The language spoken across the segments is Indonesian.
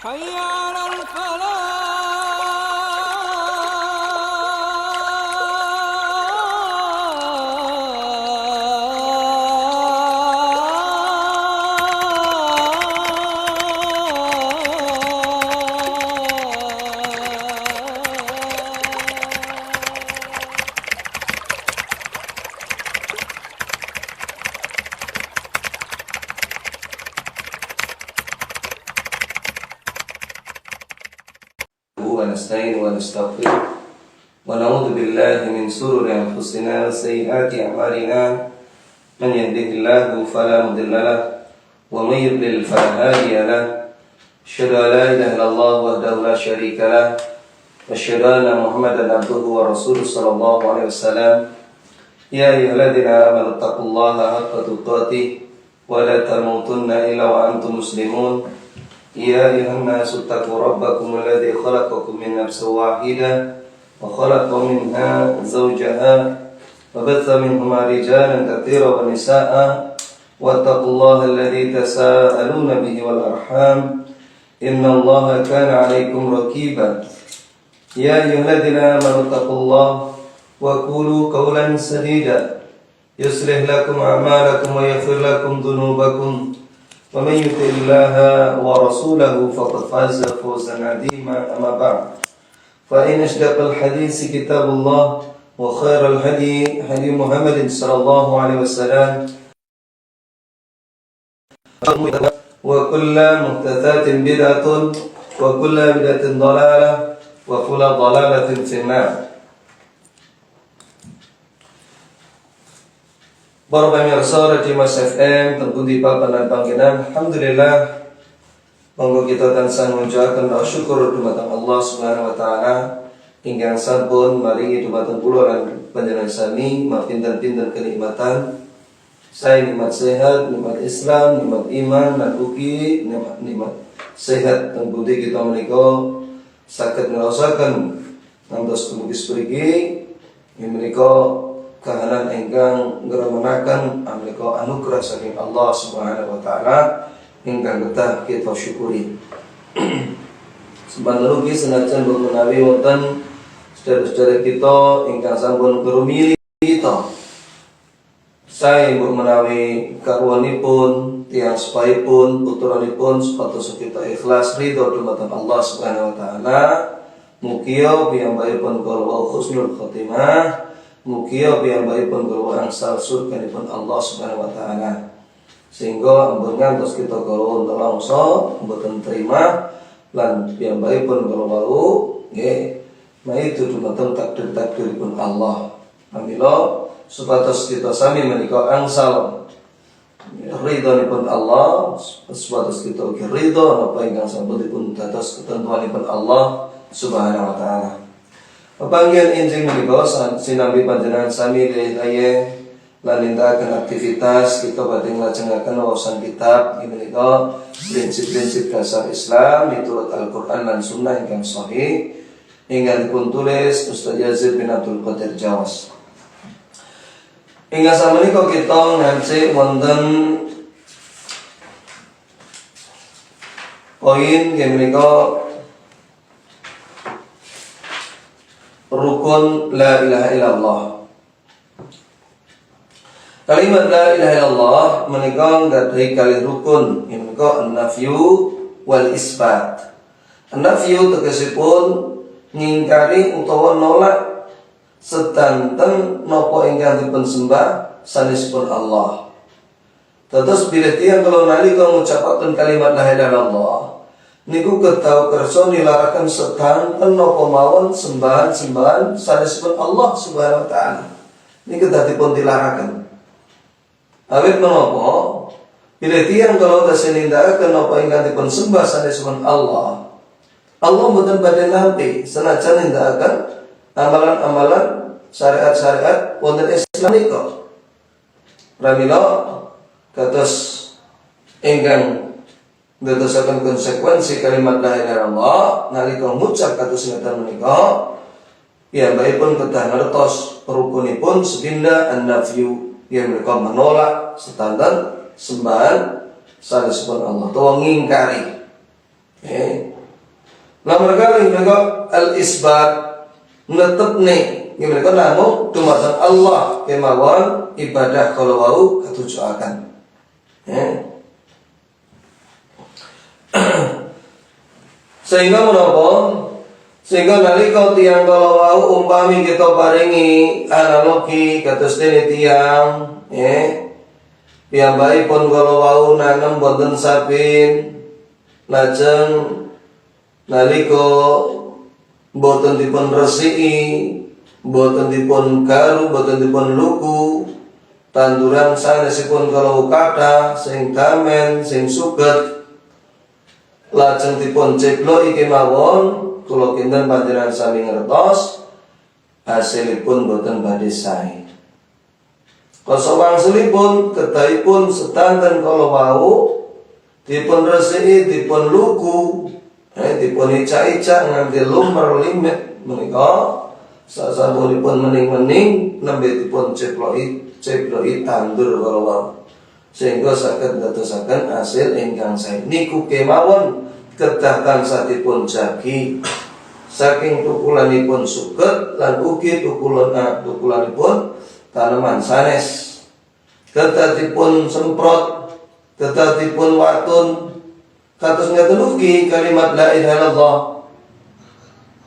حي على الفلاح. ونستعين ونستغفر ونعوذ بالله من شرور أنفسنا وسيئات أعمالنا من يهده الله فلا مضل له ومن يضلل فلا هادي له أشهد أن لا إله إلا الله وحده لا شريك له وأشهد أن محمدا عبده ورسوله صلى الله عليه وسلم يا أيها الذين آمنوا اتقوا الله حق تقاته ولا تموتن إلا وأنتم مسلمون يا أيها الناس اتقوا ربكم الذي خلقكم من نفس واحدة وخلق منها زوجها وبث منهما رجالا كثيرا ونساء واتقوا الله الذي تساءلون به والأرحام إن الله كان عليكم رقيبا يا أيها الذين آمنوا اتقوا الله وقولوا قولا سديدا يصلح لكم أعمالكم ويغفر لكم ذنوبكم ومن يطع الله ورسوله فقد فاز فوزا عظيما أما بعد فإن أصدق الحديث كتاب الله وخير الهدي هدي محمد صلى الله عليه وسلم وكل محدثات بدعة وكل بدعة ضلالة وكل ضلالة في النار. Para pemirsa Radio Mas FM terpuji papan panggilan. Alhamdulillah monggo kita tansah ngucapkeun syukur dumateng Allah Subhanahu wa taala ingkang sampun maringi dumateng kula lan panjenengan sami mapinten-pinten kenikmatan saya nikmat sehat, nikmat Islam, nikmat iman lan ugi nikmat sehat teng budi kita menika saged ngraosaken ngantos dumugi spriki menika kahanan ingkang ngremenaken amrika anugerah saking Allah Subhanahu wa taala ingkang betah kita syukuri. Sebenarnya senajan menawi wonten saudara-saudara kita ingkang sampun ngrumili kita. Saya mbok menawi karwanipun tiyang sepaipun puturanipun supados kita ikhlas ridho dumateng Allah Subhanahu wa taala. Mugia piyambakipun kula husnul khotimah. Mugia piyambakipun kula angsal surganipun Allah Subhanahu wa taala. Sehingga ampun ngantos kita kula nelongso mboten terima lan piyambakipun kula wau nggih maitu dumateng takdir-takdiripun Allah. Pamila supados kita sami menika angsal ridhonipun Allah, supados kita ugi ridho napa ingkang sampun dipun dados ketentuanipun Allah Subhanahu wa taala. Pepanggihan injing menika sinambi panjenengan sami laya lan nindakaken aktivitas kita badhe nglajengaken wawasan kitab menika prinsip-prinsip dasar Islam miturut Al-Qur'an lan Sunnah ingkang sahih ingkang dipun tulis Ustaz Yazid bin Abdul Qadir Jawas. Hingga samenika kita ngaji wonten poin menika rukun la ilaha illallah. Kalimat la ilaha illallah menika nggadhahi kalih rukun, menika an-nafyu wal isbat. An-nafyu tegesipun ngingkari utawa nolak sedanten napa ingkang dipun sembah sanesipun Allah. Terus bila tiyang kalau nalika ngucapaken kalimat la ilaha illallah niku ketau kersa nilaraken sedanten napa mawon sembahan-sembahan sanesipun Allah Subhanahu wa taala. Niku dipun tilaraken. Awit menapa? Bila tiyang kalau tasih nindakaken napa ingkang dipun sembah sanesipun Allah, Allah mboten badhe nampi senajan nindakaken amalan-amalan syariat-syariat wonten Islam nika. Pramila kados ingkang ndadosaken konsekuensi kalimat la ilaha illallah nalika ngucap kados ngeten menika piyambakipun kedah ngertos rukunipun sepindah an-nafyu yang mereka menolak standar sembahan sanesipun Allah utawa ngingkari Nomor kali mereka al-isbat netepne mereka namung dumateng Allah kemawon ibadah kalau wau katujuaken. Sehingga menapa? Sehingga nalika tiyang kalau wau umpami kita paringi analogi kados dene tiyang piyambakipun kalau wau nanem wonten sabin lajeng nalika boten dipun resiki, boten dipun garu, boten dipun luku, tanduran sanesipun kalau kathah sing damen, sing suget, lajeng dipun cebloki kemawon, kula kinten panjenengan sami ngertos hasilipun boten badhe sae. Kasa wangsulipun kedahipun sedanten kalau wau dipun resiki, dipun luku, dipun icak-icak nganti lumer limet menika sasampunipun mening-mening nembe dipun ceploki tandur kalau wau sehingga saged dadosaken hasil ingkang sae. Niku kemawon kedah tansah dipun jagi saking tukulanipun suket lan ugi tukulanipun tanaman sanes. Kedah dipun semprot, kedah dipun watun kados ngeten ugi kalimat la ilaha illallah.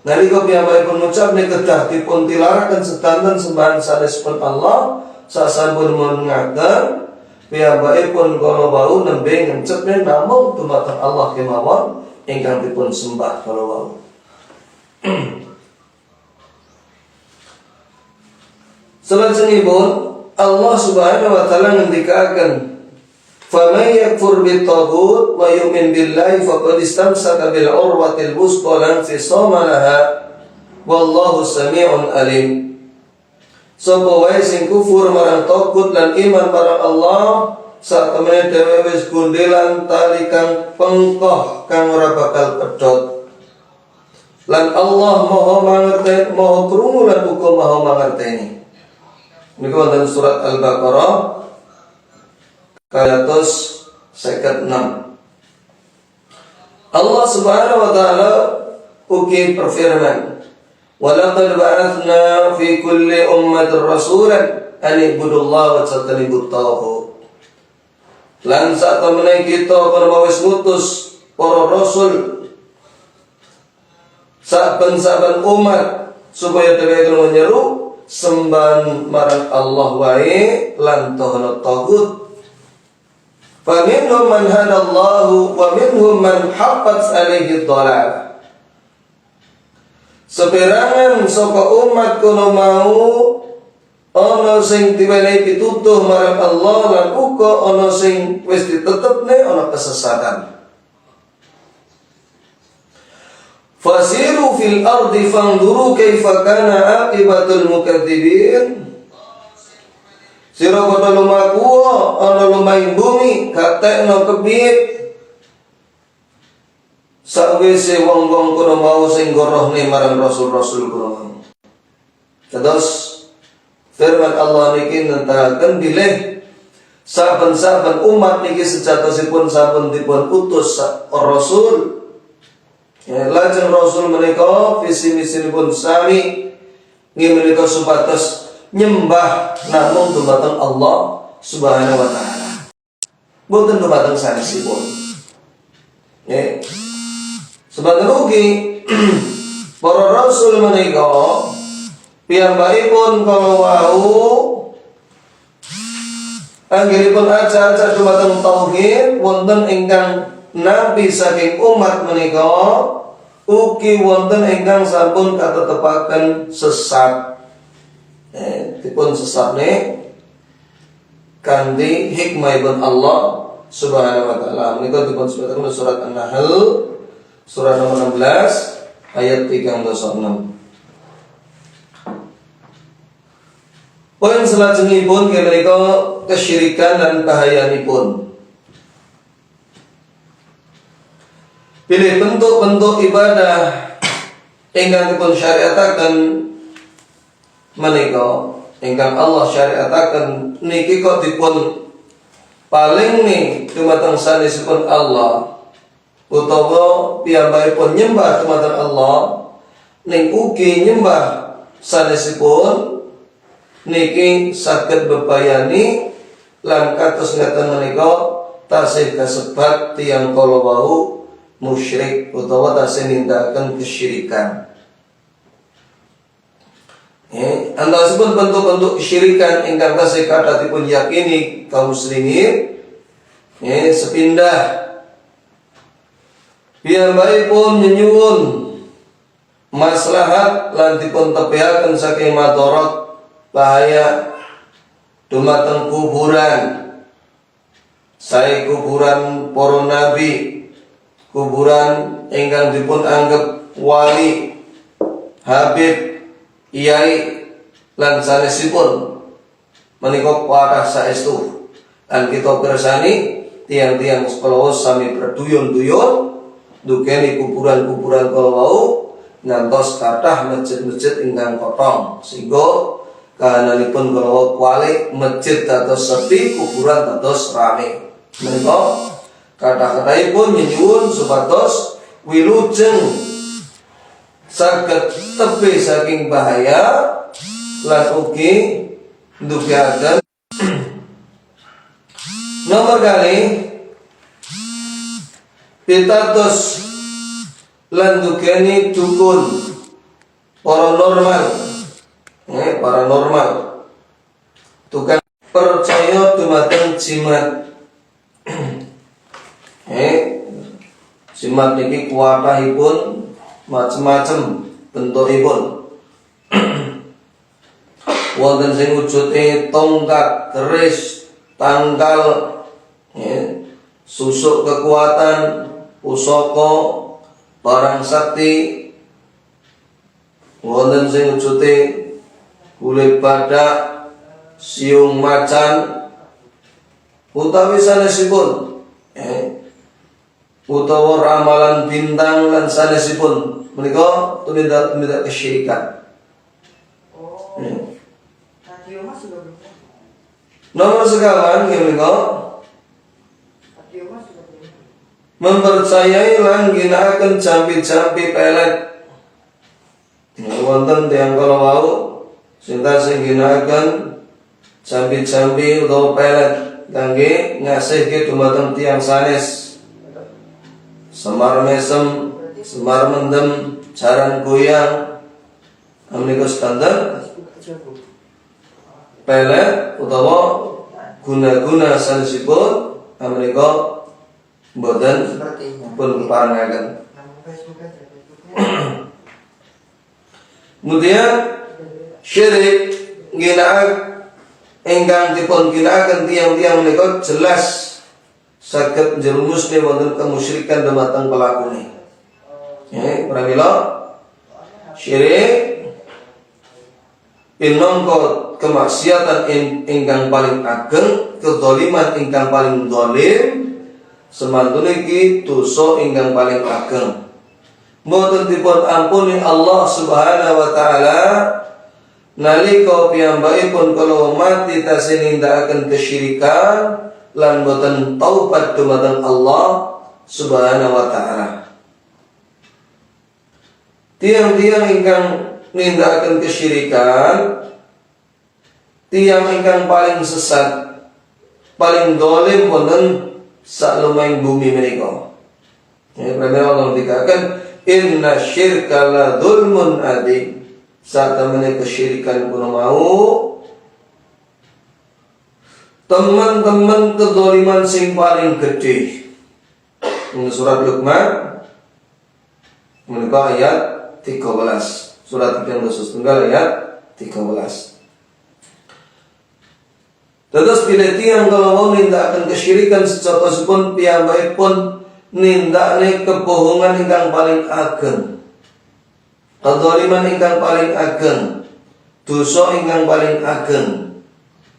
Nalika piyambakipun ngucap nek kedah dipun tilaraken sedanten sembahan sanesipun Allah sasampun mengaken piyambakipun kala wau nembe ngencepne namung dumateng Allah kemawon ingkang dipun sembah kala wau. Salajengipun Allah Subhanahu wa taala ngendikaken faman yakfur bit-taghut wa yu'min billahi faqad istamsaka bil urwatil wusqa lan fisama laha wallahu samii'un alim. Sapa wae sing kufur marang taghut lan iman marang Allah sak temene dhewe wis gondelan tali kang pengkoh kang ora bakal pedhot. Lan Allah Maha mangerteni, Maha krungu lan uga Maha mangerteni. Niku wonten surat Al-Baqarah kayatos 56. Allah Subhanahu wa taala ugi berfirman, "Wa laqad ba'atsna fi kulli ummatin rasulan an ibudullaha wa tajtanibut taghut." Lan sak temene kita kana wis ngutus para rasul saben-saben umat supaya dheweke menyeru sembahan marang Allah wae lan tohno taghut. Faminhum man hadallahu wa minhum man haqqat alaihi dhalalah. Seperangan saka umat kono mau ana sing diwenehi pitutuh marang Allah lan uga ana sing wis ditetepne ana kesesatan. Fasiru fil ardi fanzuru kaifa kana aqibatul mukadzibin. Sira padha lumaku ana lumahing bumi katekno kepiye sawise wong-wong kono mau sing gorohne marang rasul-rasul kono mau. Terus firman Allah niki nentaraken bilih saben-saben umat niki sejatosipun sampun dipun utus rasul. Lajeng rasul menika visi misinipun sami nggih menika supados nyembah namung dumateng Allah Subhanahu wa taala. Boten dumateng sanesipun. Nggih. Sebagai ugi para rasul menika piyambakipun kala wau anggenipun aja-aja dumateng tauhid wonten ingkang nabi saking umat menika ugi wonten ingkang sampun katetepaken sesat. Dipun sesatne kanthi hikmahipun Allah Subhanahu wa taala. Menika dipun sebutaken surat An-Nahl surat nomor 16 ayat 36. Poin salajengipun menika kesyirikan dan bahayanipun. Pilih bentuk-bentuk ibadah ingkang dipun syariataken menika ingkang Allah syariataken niki kok dipun paling nih dumateng sanesipun Allah utawa piyambakipun nyembah dumateng Allah ning ugi nyembah sanesipun niki saged bebayani lan kados ngeten menika tasih kasebat tiyang kala wau musyrik utawa tasih nindakaken kesyirikan. Antasipun bentuk-bentuk kesyirikan ingkang tasih kadhatipun yakini kaum muslimin sepindah piyambakipun nyuwun maslahat lan dipun tepihaken saking madarat bahaya dumateng kuburan. Sae kuburan para nabi, kuburan ingkang dipun anggap wali, habib, iyai lan sanesipun menika kathah saestu. Lan kita pirsani tiang-tiang sekolah sami berduyun-duyun dukeni kuburan-kuburan kala wau ngantos kathah masjid-masjid ingkang kotong sehingga kahananipun kala wau kuali masjid dados sepi, kuburan dados rame. Menika kathah-kathahipun nyuwun supados wilujeng saged tebih saking bahaya lan ugi ndugiaken nomor kali pitados lan dugeni dukun paranormal tukang percaya dumateng jimat. Jimat niki kuwatahipun macem-macem bentukipun. Wonten sing wujude tongkat, keris, tangkal, susuk kekuatan, pusaka, barang sakti. Wonten sing wujude kulit badak, siung macan, utawi sanesipun utawa ramalan bintang lan sanesipun menika tumindak kesyirikan. Nomor sekawan menika mempercayai lan ginakaken jampi-jampi pelet. Wonten tiyang kala wau sing tasih ginakaken jampi-jampi utawa pelet kangge ngasihke dumateng tiyang sanes. Semar mesem, semar mendem, jaran goyang, menika standar pelet utawa guna-guna sanesipun menika boten pun parangaken. Kemudian syirik ginaaken ingkang dipun ginakaken tiyang-tiyang menika jelas saged njerumusne wonten kemusyrikan dumateng pelakune. Pramila syirik pinangka kemaksiatan ingkang paling ageng, kedzaliman ingkang paling zalim, semantun iki dosa ingkang paling ageng. Mboten dipun ampuni Allah Subhanahu wa taala nalika piyambakipun kala mati tasih nindakaken kesyirikan lan boten taubat dumateng Allah Subhanahu wa taala. Tiang-tiang ingkang nindakaken kesyirikan, tiang ingkang paling sesat, paling zalim wonten salumahing bumi menika. Pramila Allah dikatakan inna syirka la dzulmun adzim. Satemene kesyirikan kuno mau teman-teman kedzaliman sing paling gede. Surat Luqman menika ayat 13. Surat 13 ayat 13. Terus bila tiang kalau mau nindakaken kesyirikan sejatosipun piyambakipun nindakne kebohongan ingkang paling ageng, kedzaliman ingkang paling ageng, dosa ingkang paling ageng.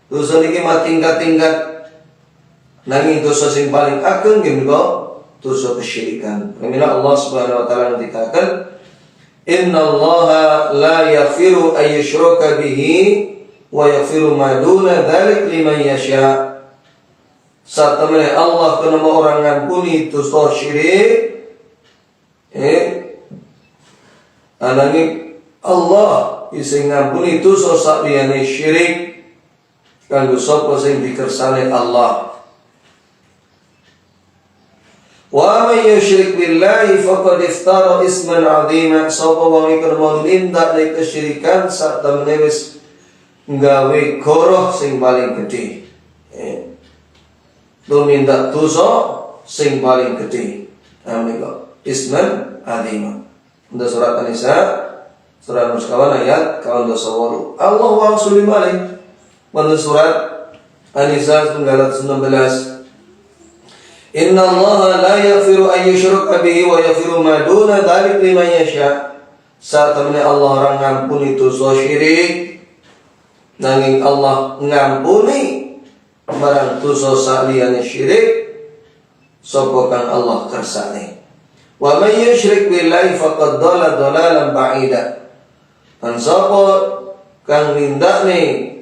Dosa niki tingkat-tingkat, nanging dosa sing paling ageng nggih menika dosa kesyirikan. Pramila Allah Subhanahu wa taala ngendikaken innallaha la yaghfiru ay yushraka bihi wa yaghfiru ma duna dzalik liman yasha. Satemene Allah kenapa orang ngampuni dosa syirik Ananging Allah sing ngampuni dosa saliyane syirik kanggo sapa sing dikersane Allah. Wa may yusyrik billahi faqad iftara isman 'azima. Sapa wong iku nindak nek kesyirikan sak temene wis nggawe goroh sing paling gedhe. Tumindak dosa sing paling gedhe. Amin. Isman 'azima. Untuk surat An-Nisa surat Muskawan ayat 28. Allah wa sulim alaih. Untuk surat An-Nisa 19. Inna Allah la yaghfiru an yushraka bihi wa yaghfiru ma duna dzalik liman yasha. Saat temene Allah orang ngampuni dosa syirik, nanging Allah ngampuni barang dosa saliyane syirik sapa kang Allah kersane. Wa may yusyrik billahi faqad dhalla dhalalan ba'ida. Lan sapa kang nindakne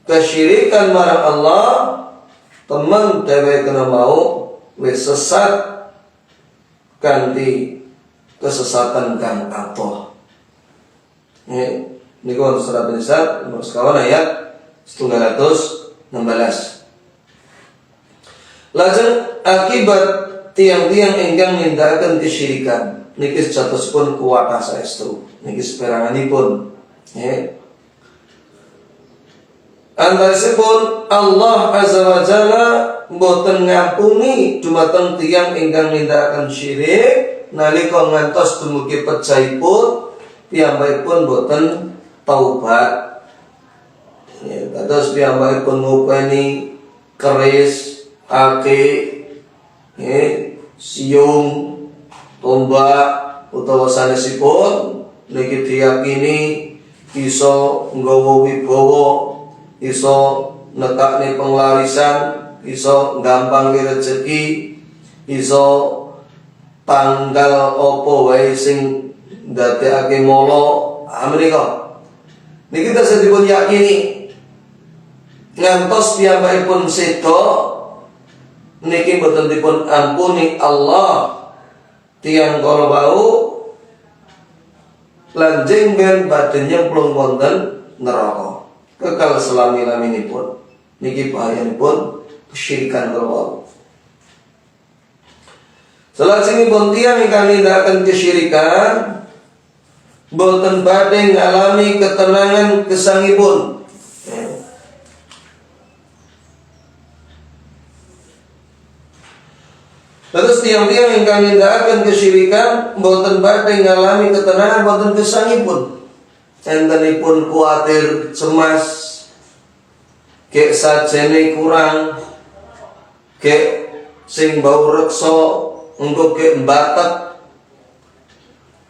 kesyirikan marang Allah, teman dheweke kena mau wis sesat kanthi kesesatan kang atoh. Niku surat An-Nisa sekawan ayat 116. Lajeng akibat tiang-tiang ingkang nindakaken kesyirikan niki jatuhipun kuwatah saestu niki saperanganipun. Antawisipun Allah Azza wa Jalla boten ngampuni dumateng tiyang ingkang nindakaken syirik nalika ngantos dumugi pejahipun piyambakipun boten taubat. Kados piyambakipun ngopeni keris, ake, siung, tombak utawa sanesipun niki diyakini iso nggawa wibawa, iso nekakne penglarisan, iso gampang rezeki, iso tanggal apa wae sing ndadekake molo. Menika niki tasih dipun yakini ngantos piyambakipun seda niki boten dipun ampuni Allah tiyang kala wau lan jengben badhe nyemplung wonten neraka kekal selami-laminipun. Niki bahayanipun kesyirikan kala. Salajengipun tiyang ingkang nindakaken kesyirikan boten badhe ngalami ketenangan gesangipun. Terus tiang-tiang ingkang nindakaken kesyirikan boten badhe ngalami ketenangan boten gesangipun. Entenipun kuatir, cemas, kek sajene kurang, kek sing bau reksa, engko kek mbatek,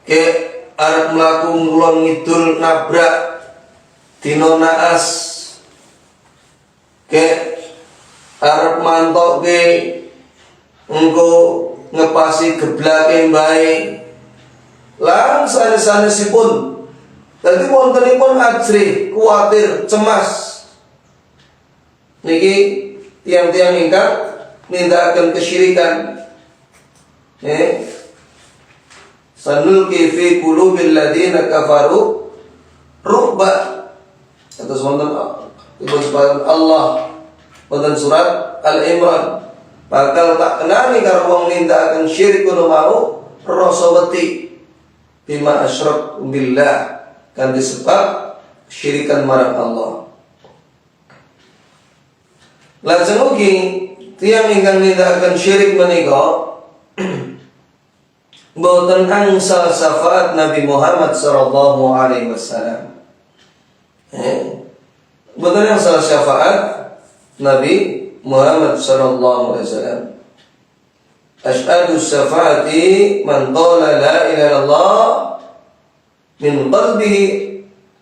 kek arep mlaku ngulon ngidul nabrak dina naas, kek arep mantokke engko ngepasi geblake mbae. Lan sanes-sanesipun dadi wontenipun ajri, kuatir, cemas. Niki tiang-tiang ingkang nindakaken kesyirikan. Sanulqi fi qulubil ladina kafaru ru'ba. Atas wonten Allah wonten surat Al-Imran. Bakal tak kenani karo wong nindakaken syirik kuwi mau rasa wedi bima asyrak billah kan disebab syirikan marang Allah. Lajeng ugi tiyang ingkang nindakaken syirik menika boten angsal syafaat Nabi Muhammad sallallahu alaihi wasallam. Boten angsal syafaat Nabi Muhammad sallallahu alaihi wasallam. Asyhadu syafaati man qala la ilaha illallah min qalbihi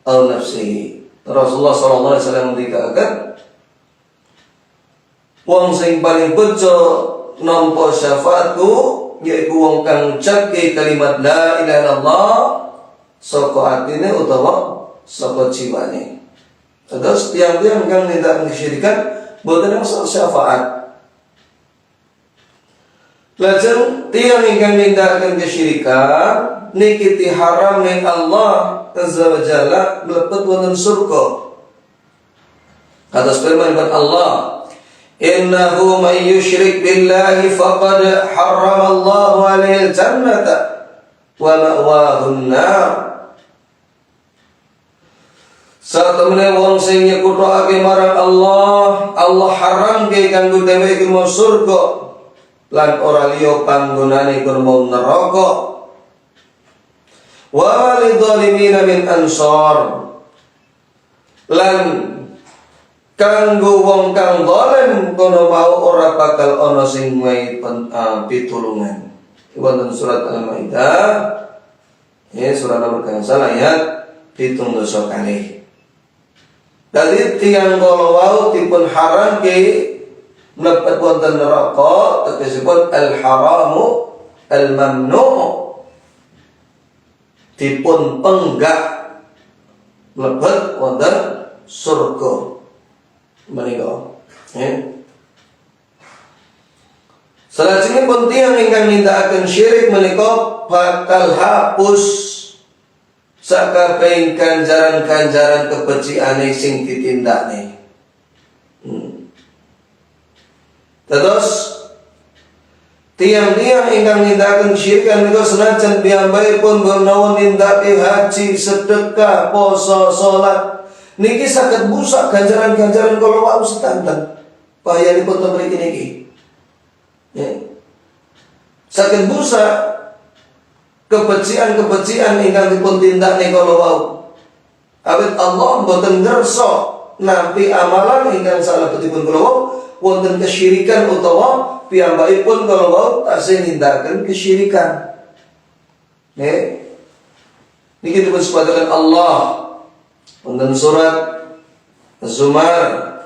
aw nafsihi. Rasulullah sallallahu alaihi wasallam mendikaaken wong sing paling bejo nampa syafaatku yaiku wong kang ngucapke kalimat la ilaha illallah saka atine utawa saka jiwane. Terus tiang-tiang kang nindakaken kesyirikan boten masalah syafaat. Lajeng tiang ingkang nindakaken kesyirikan niki diharam ning Allah azza wa jalla mlebet wonten surga. Kados firman Allah, innahu may yusyrik billahi faqad harrama Allahu alaihi al-jannata wa ma'wahu an-nar. Satemene wong sing nyekutake marang Allah, Allah haramke kanggo dheweke mau surga lan ora liya panggonane kurma neraka. Wa lidzalimina min ansar, lan kanggo wong kang zalim kono mau ora bakal ana sing wehi pitulungan. Wonten surat Al-Maidah surat nomor gangsal ayat 17 kali. Dadi tiyang kala wau dipun haramke mlebet wonten neraka, tegesipun al-haramu al-mamnu', dipun penggak mlebet wonten surga menika. Salajengipun tiyang ingkang nindakaken syirik menika bakal hapus sakabehing ganjaran-ganjaran kebeciane sing ditindakne. Terus tiang-tiang ingkang nindakaken syirik menika senajan piyambakipun menawa nindake haji, sedekah, poso, salat niki saged busak ganjaran-ganjaran kala wau sedanten. Bayanipun ten mriki niki. Saged busak kebecikan ingkang dipun tindakne kala wau. Awit Allah boten ngersa nampi amalan ingkang salebetipun kala wau wonten kesyirikan utawa piyambakipun kala wau tasih nindakaken kesyirikan. Niki dipun sebataken Allah wonten surat Az-Zumar.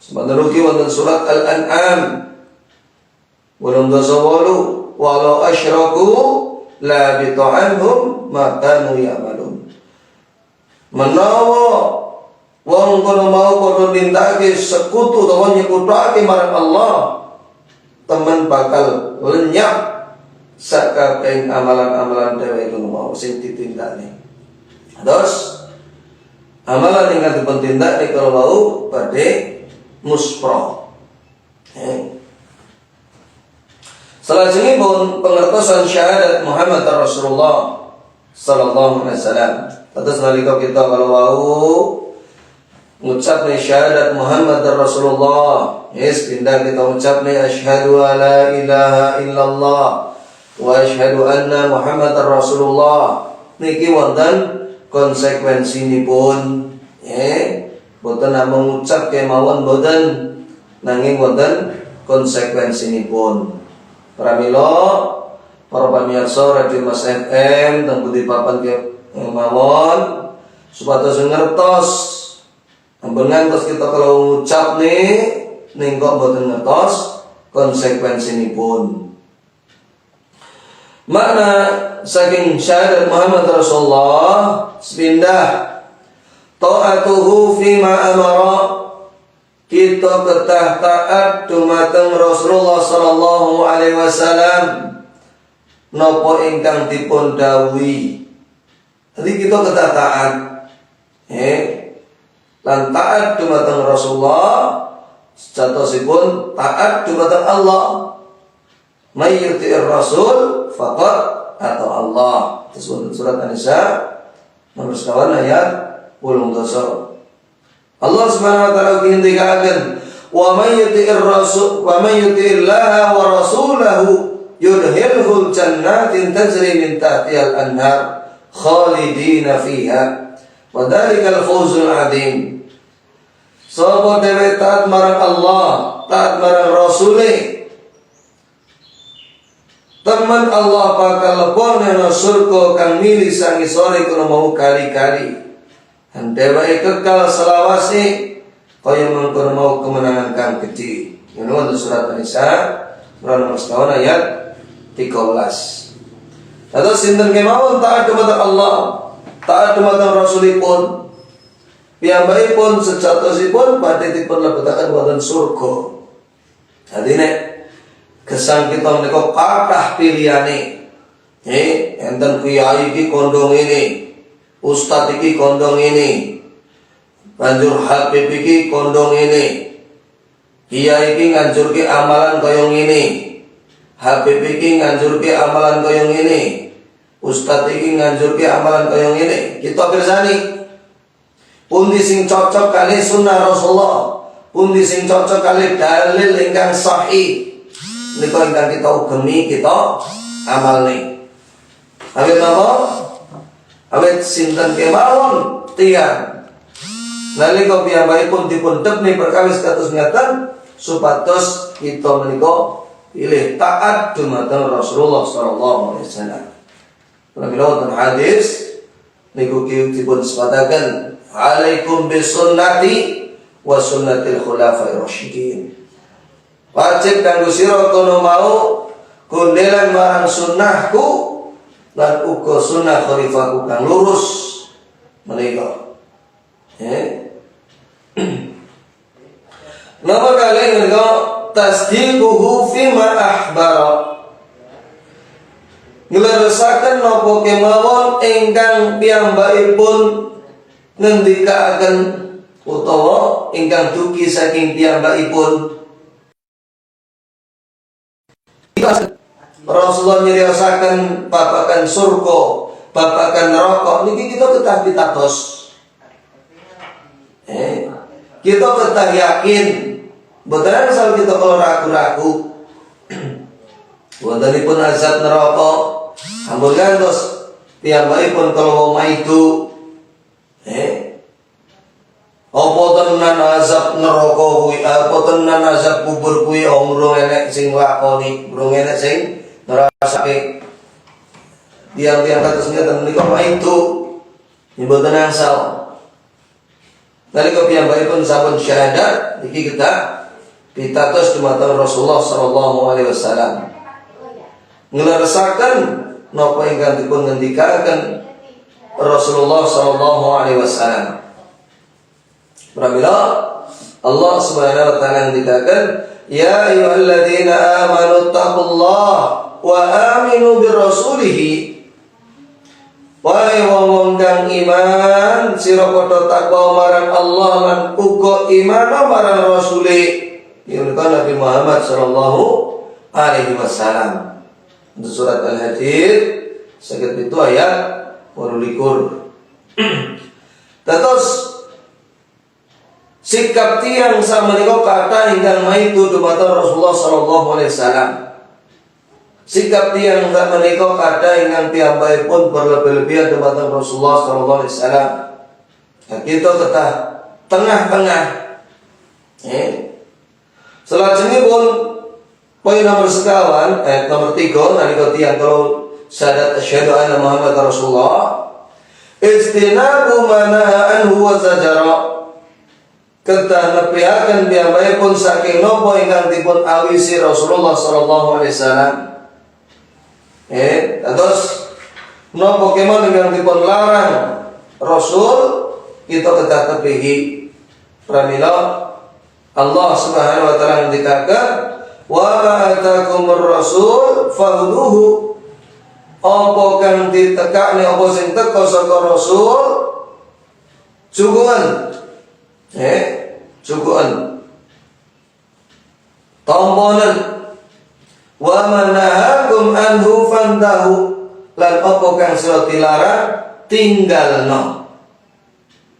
Sebentar ugi wonten surat Al-An'am 88, walau asyraku la bita'anhum ma kanu ya'malun. Menawa wong kono mau padha nindakake sekutu utawa nyekutake marang Allah, temen bakal lenyap sakabehing amalan-amalan dheweke mau sing ditindakne. Terus amalan ingkang dipun tindakne kala wau badhe muspra. Salajengipun pengertosan syahadat Muhammad Rasulullah sallallahu alaihi wasallam. Terus nalika kita kalau wau ngucapne syahadat Muhammad Rasulullah, pindah kita ucapne asyhadu alla ilaha illallah wa asyhadu anna Muhammadar Rasulullah. Niki wonten konsekuensinipun. Boten namung ngucap kemawon boten, nanging wonten konsekuensinipun. Pramila para pamirsa Radio Mas FM teng pundi papan kemawon supados ngertos ampun ngantos kita kalau ngucap ning kok boten ngertos konsekuensinipun. Makna saking syahadat Muhammad Rasulullah sepindah ta'atuhu fima amara, kita ketah taat dumateng Rasulullah sallallahu alaihi wasallam napa ingkang dipun dawuhi. Jadi kita ketah taat lan taat dumateng Rasulullah sejatosipun taat dumateng Allah. May yuti'ir rasul faqad ata Allah. Disebut surat An-Nisa nomor 9 ayat 10. Allah Subhanahu wa taala ngendikaken wa may yuti'ir rasul wa may yuti'illaha wa rasulahu yudkhilhul jannatin tajri min tahtihal anhar khalidina fiha wa dzalikal fawzul adzim. Sapa dhewe taat marang Allah, taat marang Rasule, teman Allah bakal lebokne surga kang mili sangisore kono mau kali-kali. Dan dheweke kekal selawase kaya mengkono mau kemenangan kang gedhe. Ngono surat An-Nisa nomor 9 ayat 13. Terus sinten kemawon taat kepada Allah, taat kepada Rasulipun, piyambakipun sejatosipun badhe dipun lebetaken wonten surga. Dadi nek Gesang kita menika kathah pilihane. Enten kiai iki kondong ini, ustad iki kondong ini, banjur Habib iki kondong ini, kiai iki nganjurke amalan kaya ngene, Habib iki nganjurke amalan kaya ngene, ustad iki nganjurke amalan kaya ngene. Kita pirsani pundi sing cocok kali sunnah Rasulullah, pundi sing cocok kali dalil ingkang sahih. Nika ingkang kita ugemi, kita amalne. Awit napa? Awit sinten kemawon tiyang nalika piyambakipun dipun tebni perkawis kados ngaten supados kita menika pilih taat dumateng Rasulullah sallallahu alaihi wasallam. Pramila wonten hadis niku dipun sebataken alaikum bisunnati wa sunnatil khulafa'ir rasyidin. Wajib kanggo sira kono mau kundelan marang sunnahku lan uga sunnah khalifahku kang lurus menika. Napa kalih menika tasdiquhu fima akhbara. Ngleresaken napa kemawon ingkang piyambakipun ngendikaaken utawa ingkang dugi saking piyambakipun. Rasulullah nyeriasaken babagan surga, babagan neraka niki kita ketah pitados. Kita ketah yakin, mboten asal kita kalau ragu-ragu. Wontenipun azab neraka, ampun gantos piyambakipun kalau maidu. Apa tenan azab neraka kuwi, apa tenan azab kubur kuwi urung enek sing lakoni, urung enek sing ngrasake. Tiang-tiang kados ngeten menika itu mboten asal. Nalika piyambakipun sampun syahadat iki kita pitados dumateng Rasulullah sallallahu alaihi wasallam. Ngleresaken napa ingkang dipun ngendikaken Rasulullah sallallahu alaihi wasallam. Pramila Allah Subhanahu wa taala ngendikaken, ya ayyuhalladzina amanu taqullaha wa aminu birrasulihi. Wahai wong kang iman, sira padha takwa marang Allah lan uga iman marang Rasule. Yaiku Nabi Muhammad sallallahu alaihi wasallam. Untuk surat Al-Hadid saged 7 ayat 28. Terus sikap tiang samenika kata ingkang maitu dumateng Rasulullah sallallahu alaihi wasallam. Sikap tiang samenika kata ingkang piyambakipun berlebih-lebihan dumateng Rasulullah sallallahu alaihi wasallam. Kita tetap tengah-tengah. Selajengipun poin nomor sekawan, nomor 3 nalika tiang kalau syahadat asyhadu anna Muhammadar Rasulullah, istinabu mana anhu wa zajara. Kedah nepiaken piyambakipun saking napa ingkang dipun awisi Rasulullah sallallahu alaihi wasallam. Terus napa kemawon ingkang dipun larang Rasul kita kedah tepihi. Pramila Allah Subhanahu wa taala ngendikaken, wa ma atakumur rasul fakhudhuhu. Apa kang ditekakne apa sing teka saka Rasul cukupan. Cukupan tomponen. Wa manahakum anhu fantahu. Lan apa kang sira dilarang tinggalno.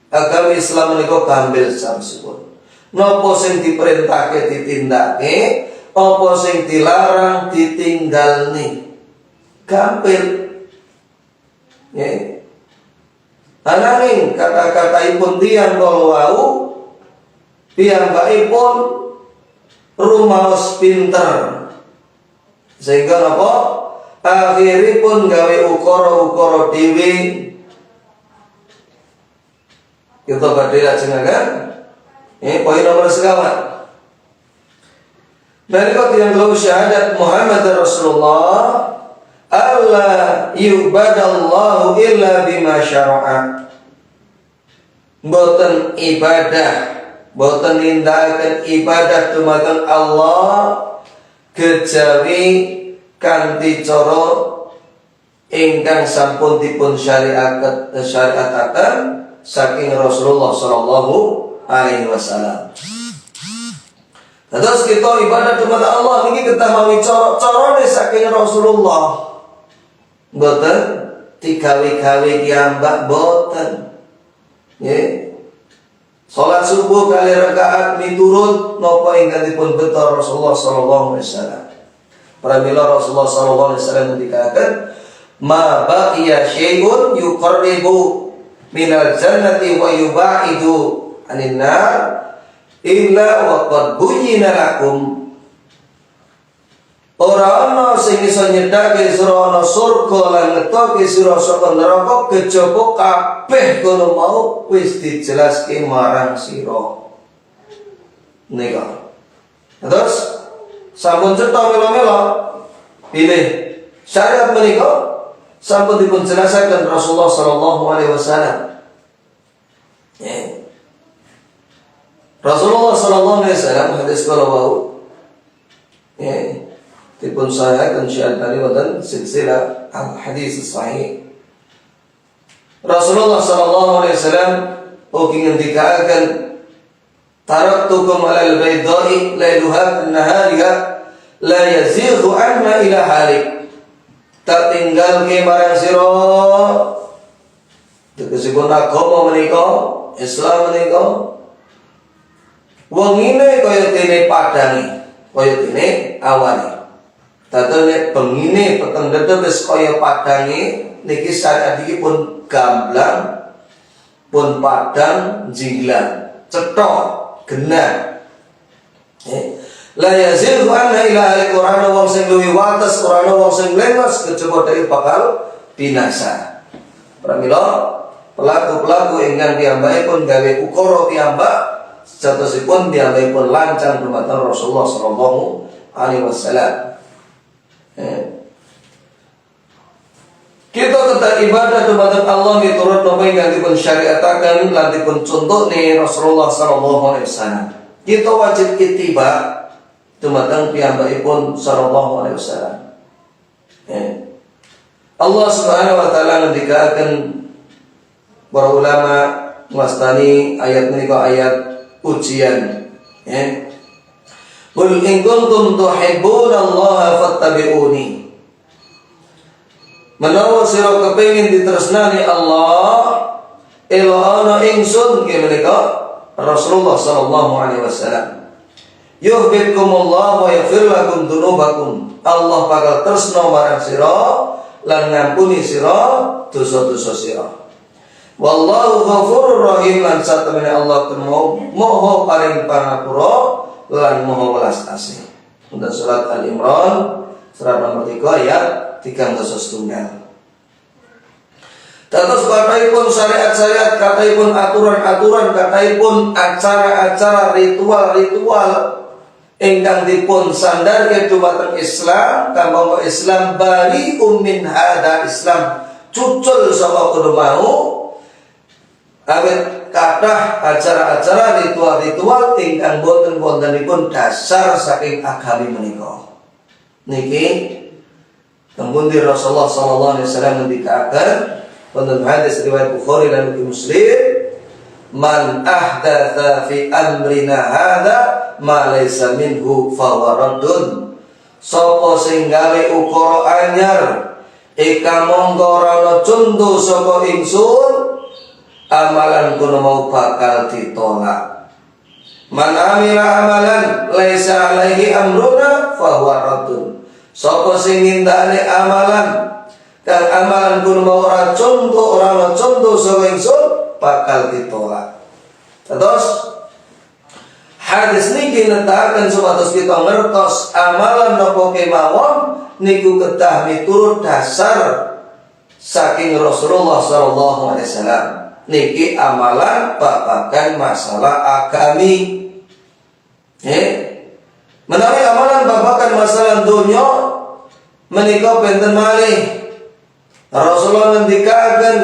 Agama Islam menika kambil samsipun. Napa sing diperintahke ditindake, apa sing dilarang ditinggalni. Gampil. Ananging kata-kataipun tiyang kala wau piyambakipun rumaos pinter sehingga napa akhiripun gawe ukara-ukara dhewe. Kita badhe lajengaken poin nomor sekawan. Nalika tiyang kula syahadat Muhammad Rasulullah Allah yubadallahu illa bima syara'a. Mboten ibadah, mboten nindakaken ibadah dumateng Allah kejawi kanthi cara ingkang sampun dipun syariataken saking Rasulullah sallallahu alaihi wasallam. Terus kita ibadah kepada Allah niki kedah mawi carane saking Rasulullah. Mboten digawe-gawe kiambak mboten. Nggih. Salat subuh kali rakaat miturut napa ingkang dipun beto Rasulullah sallallahu alaihi wasallam. Pramila Rasulullah sallallahu alaihi wasallam ngendikaken, "Ma baqiya syai'un yuqarribu minal jannati wa yubaidu 'anil nar illa wa qad buyyina lakum." Ora ana sing iso nyedhake sira ana surga lan ngetoke sira saka neraka kejaba kabeh kono mau wis dijelaske marang sira. Nika. Terus sampun cetha melo-melo pilih syariat menika sampun dipun jelasaken Rasulullah sallallahu alaihi wasallam. Rasulullah sallallahu alaihi wasallam hadis kala wau dipun sahaken Syekh Albani wonten silsilah al-hadis sahih. Rasulullah sallallahu alaihi wasallam ugi ngendikaken taraktukum alal baydai lailuha nahariha la yazighu anna ila halik. Tak tinggal ke marang sira tegesipun agama menika Islam menika wengine kaya dene padange kaya dene awane. Tatene bengine peteng dedhe wis kaya padange niki syariat iki pun gamblang pun padang jinglang cetok genah. La yazil anna ila al-Qur'an wong sing luwih wates Qur'an wong sing lengos kejaba dari bakal binasa. Pramila pelaku-pelaku ingkang piyambakipun gawe ukara piyambak sejatosipun piyambakipun lancang dumateng Rasulullah sallallahu alaihi wasallam. Kita tetap ibadah dumateng Allah miturut napa ingkang dipun syariataken lan dipun contohne Rasulullah sallallahu alaihi wasallam. Kita wajib ittiba dumateng piyambakipun sallallahu alaihi wasallam. Allah Subhanahu wa taala ngendikaken para ulama wastani ayat menika ayat ujian. Qul in kuntum tuhibbunallaha fattabi'uni. Menawa sira kepengin ditresnani Allah, ela ana ingsun nggih menika Rasulullah sallallahu alaihi wasallam. Yuhibbukumullah wa yaghfir lakum dzunubakum. Allah bakal tresna marang sira lan ngampuni sira dosa-dosa sira. Wallahu ghafurur rahim lan satemene Allah Maha paring pangapura lan Maha welas asih. Untuk surat Al-Imran surat nomor 3 ayat 301. Terus kataipun syariat-syariat, kataipun aturan-aturan, kataipun acara-acara, ritual-ritual ingkang dipun sandarke dumateng Islam, tambah Islam bari min hada Islam cucul saka kono mau awet kathah acara-acara ritual-ritual ingkang boten wontenipun dasar saking agami menika. Niki tembung di Rasulullah sallallahu alaihi wasallam ngendikaken wonten hadis riwayat Bukhari dan Muslim, man ahdatsa fi amrina hadza ma laysa minhu fa huwa raddun. Sapa sing gawe ukara anyar eka mongko ora ana conto saka ingsun, amalan kono mau bakal ditolak. Man amila amalan laisa alaihi amruna fa huwa raddun. Sapa sing nindakane amalan kang amalan kono mau ora conto ora ana conto saka ingsun bakal ditolak. Terus hadis niki netaken supados kita ngertos amalan napa kemawon niku kedah miturut dasar saking Rasulullah sallallahu alaihi wasallam. Niki amalan babagan masalah agami. Menawi amalan babagan masalah dunya menika benten malih. Rasulullah ngendikaken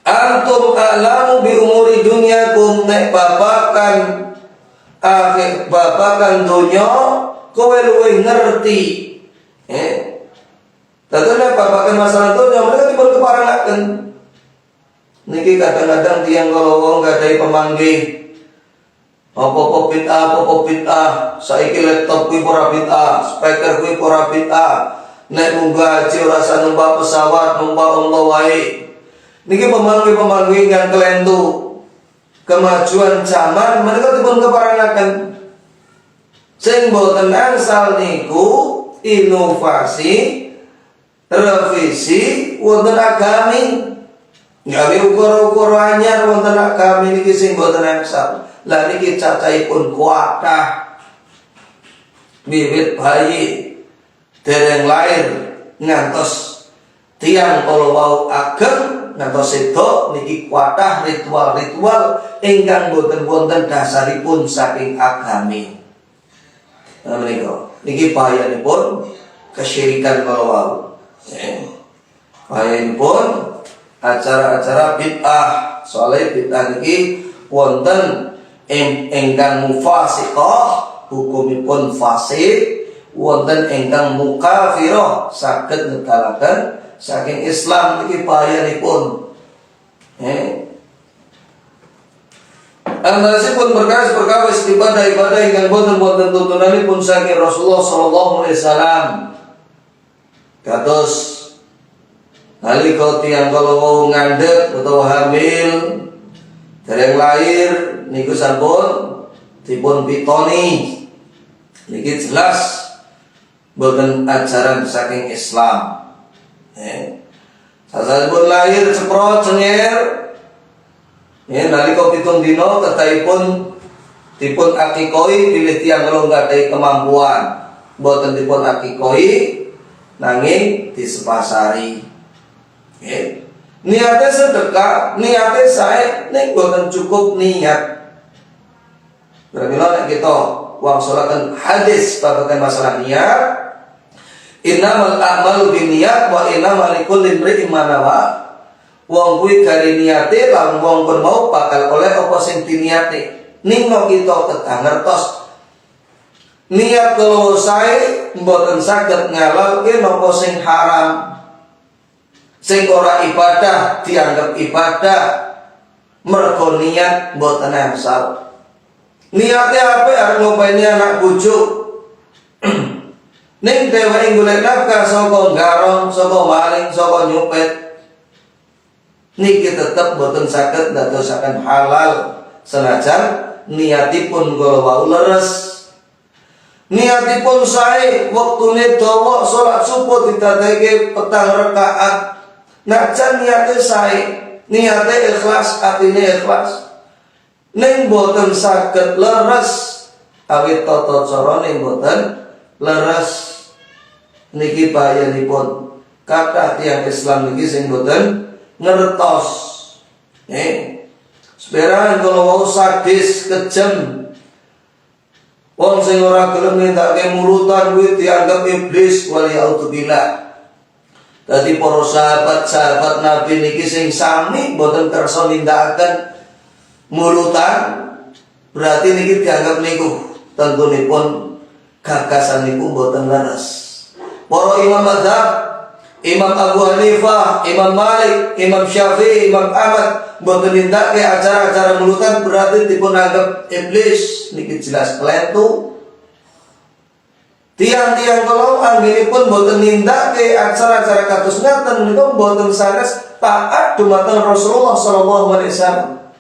antum a'lamu bi umuri dunyakum, nek babakan akhir babagan donya kowe luwih ngerti. Tentunya babagan masalah donya mereka dipun keparengaken. Niki kadang-kadang tiang kalau wong gadai pemanggih apa bid'ah, saiki laptop kuwi ora bid'ah, speaker kuwi ora bid'ah. Nek munggah haji ora usah numpak pesawat, numpak wae. Niki pemanggih yang kelentu kemajuan zaman mereka dipun keparengaken. Sing boten angsal niku inovasi, revisi wonten agami. Gawe ukur-ukur anyar wonten agami niki sing boten angsal. Lah niki cacahipun kuatah bibit bayi dereng lahir ngantos tiang kalau wau ageng ngantos sedo niki kuatah ritual-ritual ingkang boten wonten dasaripun saking agami. Nah menika niki bahayanipun kesyirikan kalau wau. Bahayanipun acara-acara bid'ah. Soalnya bid'ah niki wonten ingkang mufasiqah hukumipun fasik, wonten ingkang mukafirah saged netalaken saking Islam niki bahayanipun. Antasipun berkawis ibadah-ibadah ingkang boten tuntunanipun saking Rasulullah sallallahu alaihi wasallam. Kados nalika tiyang kala ngandhut utawa hamil dereng lahir niku sampun dipun pitoni. Niki jelas boten ajaran saking Islam. Sasampun lahir ceprot cenyer nalika 7 dina kedahipun dipun akikoi bilih tiyang kala nggadahi kemampuan boten dipun akikoi nanging disepasari. Niatnya sedekah, niatnya sae ning boten cukup niat. Bermila nek kita wangsulaken hadis babagan masalah niat, innamal a'malu binniyat wa innamal likulli imri'in ma nawa. Wong kuwi gari niate lan wong pun mau bakal oleh apa sing diniate. Ning kita kedah ngertos niat kalau sae mboten saged ngalalke napa sing haram. Sing ora ibadah dianggap ibadah mergo niat mboten angsal. Niatnya apa? Arep ngopeni anak bojo. Ning dheweke golek nafkah saka garong, saka maling, saka nyopet. Niki tetep mboten saged ndadosaken halal senajan niatipun kala wau leres. Niatipun sae wektune dawa salat subuh didadekake 4 rakaat. Najan niate sae, niate ikhlas, atine ikhlas. Ning boten saged leres awit tata carane boten leres. Niki bahayanipun kathah tiyang Islam niki sing boten ngertos. Seperan kalau wau sadis kejam. Wong sing ora gelem nindakake mulutan kuwi dianggap iblis waliyauzubillah. Dadi para sahabat-sahabat Nabi niki sing sami boten kersa nindakaken mulutan, berarti niki dianggap niku tentunipun gagasan niku boten leres. Para imam mazhab, Imam Abu Hanifah, Imam Malik, Imam Syafi'i, Imam Ahmad boten nindakake acara-acara mulutan berarti dipun anggap iblis. Niki jelas kelentu. Tiang-tiang kalau anggenipun boten nindakake acara-acara kados ngaten niku boten sanes taat dumateng Rasulullah sallallahu alaihi wasallam.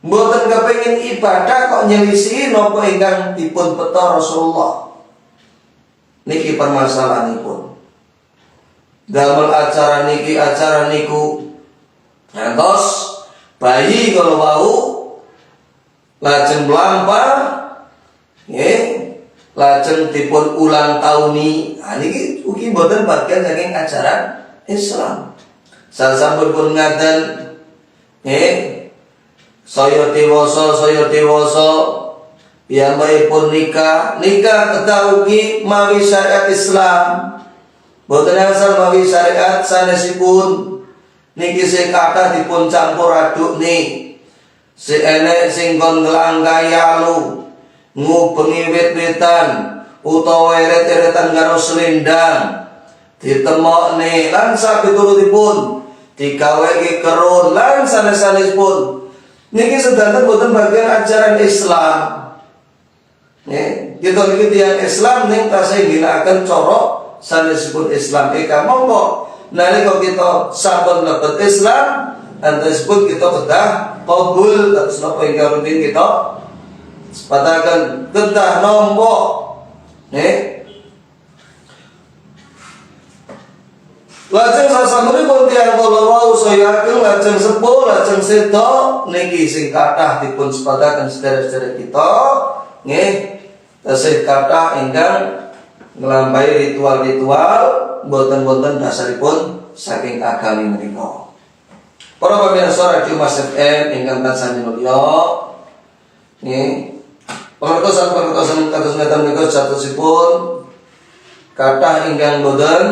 Boten kepengin ibadah kok nyelisihi napa ingkang dipun peta Rasulullah. Niki permasalahanipun. Damel acara niki acara niku ngantos bayi kalau wau lajeng mlampah lajeng dipun ulang tauni. Niki ugi boten bagian saking ajaran Islam. Sasampun pun ngaten saya dewasa piyambakipun nikah kedah ugi mawi syariat Islam. Boten asal mawi syariat sanesipun niki sing kathah dipun campur aduk nih. Si enek sing kon nglangkai alu, ngubengi wit-witan utawa eret-eretan karo selendang ditemokne lan sapiturutipun digaweke kerun lan sanes-sanesipun niki sedanten boten bagian ajaran Islam. Kita niki tiyang Islam ning tasih ginakaken cara sanesipun Islam monggo nalika kita sampun mlebet Islam antasipun kita kedah qabul terus napa ingkang rutin kita sepatakan kedah nampa lajeng sasampunipun tiyang kala wau saya ageng lajeng sepuh lajeng seda niki sing kathah dipun sepataken sedherek-sedherek kita nggih tasih kathah ingkang nglampahi ritual-ritual boten-boten dasaripun saking agami menika. Para pamirsa Radio Mas FM ingkang tansah minulya nggih pengertosan kados ngeten menika jatosipun kathah ingkang boten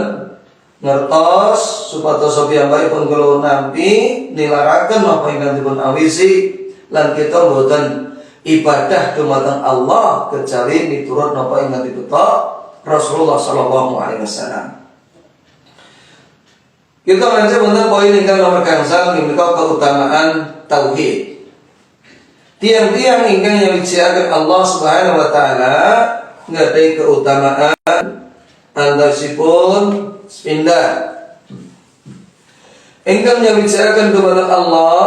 ngertos supados piyambakipun kula nampi nilaraken napa ingkang dipun awisi lan kita boten ibadah dumateng Allah kejawi miturut napa ingkang ditutuk Rasulullah sallallahu alaihi wasallam. Kita lanjut wonten poin ingkang nomor gangsal menika keutamaan tauhid. Tiang-tiang ingkang nyuciaken Allah Subhanahu wa taala ngadai keutamaan antasipun pindah. Ingkang nyuciaken kepada Allah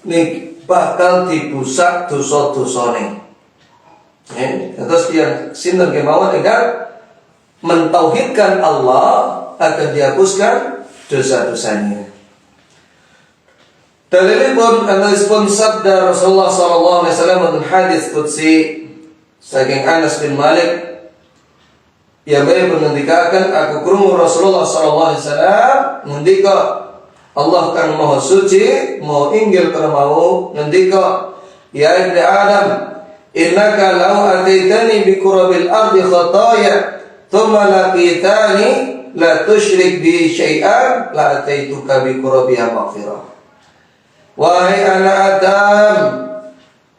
nih bakal dibusak dosa-dosane. Terus tiang sinten kemawon ingkang mentauhidkan Allah akan dihapuskan dosa-dosanya. Dalilipun antasipun sabda Rasulullah sallallahu alaihi wasallam dalam hadis qudsi saking Anas bin Malik yang mengendikaken aku krungu Rasulullah sallallahu alaihi wasallam ngendika Allah kang maha suci maha inggil mau ngendika ya ibni Adam innaka law ataitani bi qurabil ardi khataya thumma laqitani la tusyrik bi syai'an la ataituka bi qurabiha maghfirah. Wahai anak Adam,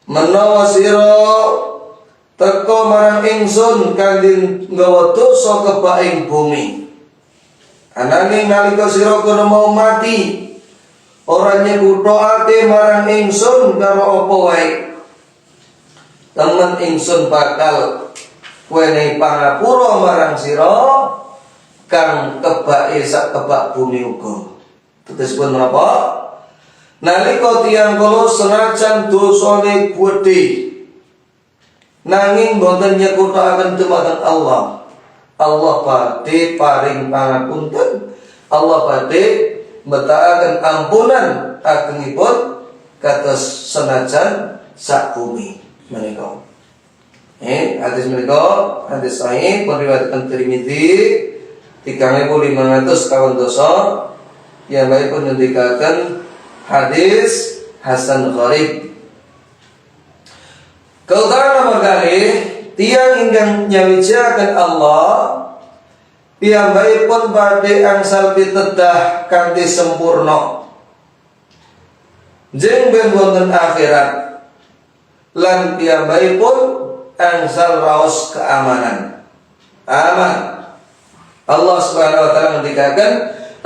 menawa sira teka marang ingsun kanthi nggawa dosa kebaing bumi. Ananging nalika sira kono mau mati, ora nyekutokake marang ingsun karo apa wae. Temen ingsun bakal wenehi pangapura marang sira kang kebake sak kebak bumi uga. Tegesipun menapa? Nalika tiyang kala senajan dosane gedhe nanging boten nyekuthaken dumateng Allah. Allah badhe paring pangapunten, Allah badhe mbetahaken ampunan agengipun kados senajan sak bumi menika. Hadis menika hadis sahih pun riwayatkan Tirmidzi 3500 dosa yang baik pun ngendikaken hadis hasan gharib. Keutamaan nomor kali tiang ingkang nyawijaken Allah piyambakipun badhe angsal pitedah kanthi sempurna jeng ben wonten akhirat lan piyambakipun angsal raos keamanan aman. Allah Subhanahu wa taala ngendikaken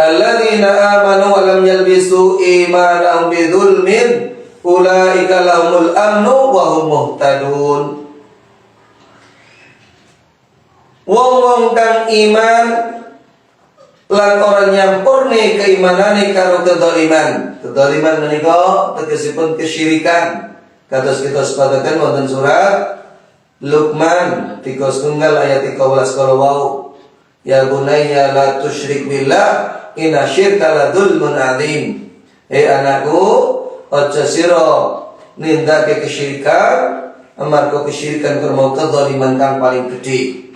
alladzina amanu wa lam yalbisu imanahum bidzulmin ulaika lahumul amnu wa hum muhtadun. Wong-wong kang iman lan ora nyampurne keimanane karo kedzaliman. Kedzaliman menika tegesipun kesyirikan. Kados kita sepataken wonten surat Luqman 3 ayat 13 kala wau. Ya bunayya la tusyrik billah inna syirka la dzulmun adzim. Anakku, aja sira nindakake kesyirikan, amarga kesyirikan kurma kedzaliman kang paling gedhe.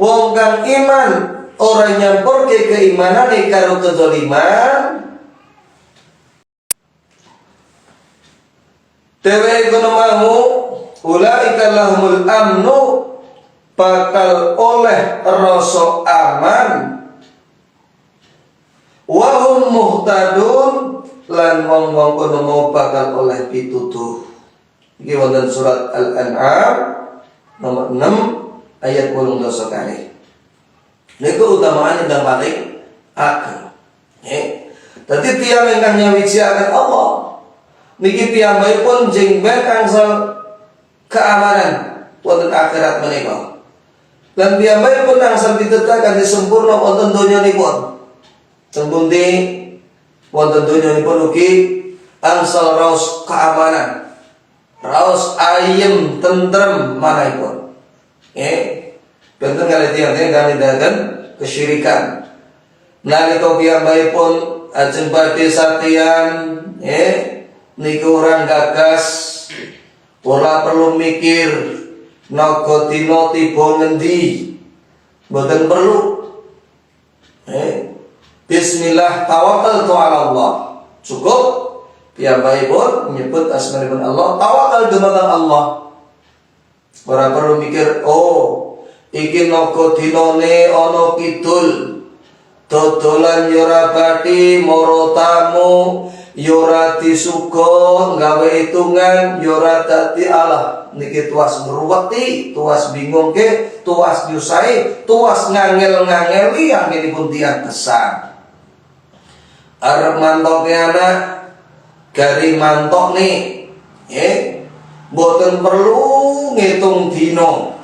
Wong kang iman ora nyampurke keimanane karo kedzaliman, dheweke kono mau ulaika lahumul amnu bakal oleh rasa aman wa hum muhtadun lan wong-wong kono mau bakal oleh pitutuh. Iki wonten surat Al-An'am nomor 6 ayat 8 kali. Niku utamaane dan paling ageng. Dadi tiyang ingkang nyawijiaken Allah niki piyambakipun jengben angsal keamanan wonten akhirat menika. Lan piyambakipun angsal ditetakan disempurna wonten donyanipun. Tembundi wonten donyanipun ugi angsal raos keamanan, raos ayem tentrem manahipun. Benten kali tiyang-tiyang kami dahaken kesyirikan. Nalika piyambakipun ajeng badhe sateyan, niku orang gagas, ora perlu mikir naga dina tiba ngendi, mboten perlu. Bismillah tawakkaltu ala Allah. Cukup piyambakipun menyebut asmanipun Allah, tawakal dumateng Allah. Ora perlu mikir, iki naga dinane ana kidul. Dodolan yora bathi moro tamu yora disuga gawe hitungan yora dadi Allah. Niki tuas ngruweti, tuas bingung ke, tuas nyusai, tuas ngangel-ngangeli anggenipun tiyang gesang. Arep mantoke anak gari mantok nih, mboten perlu ngitung dino,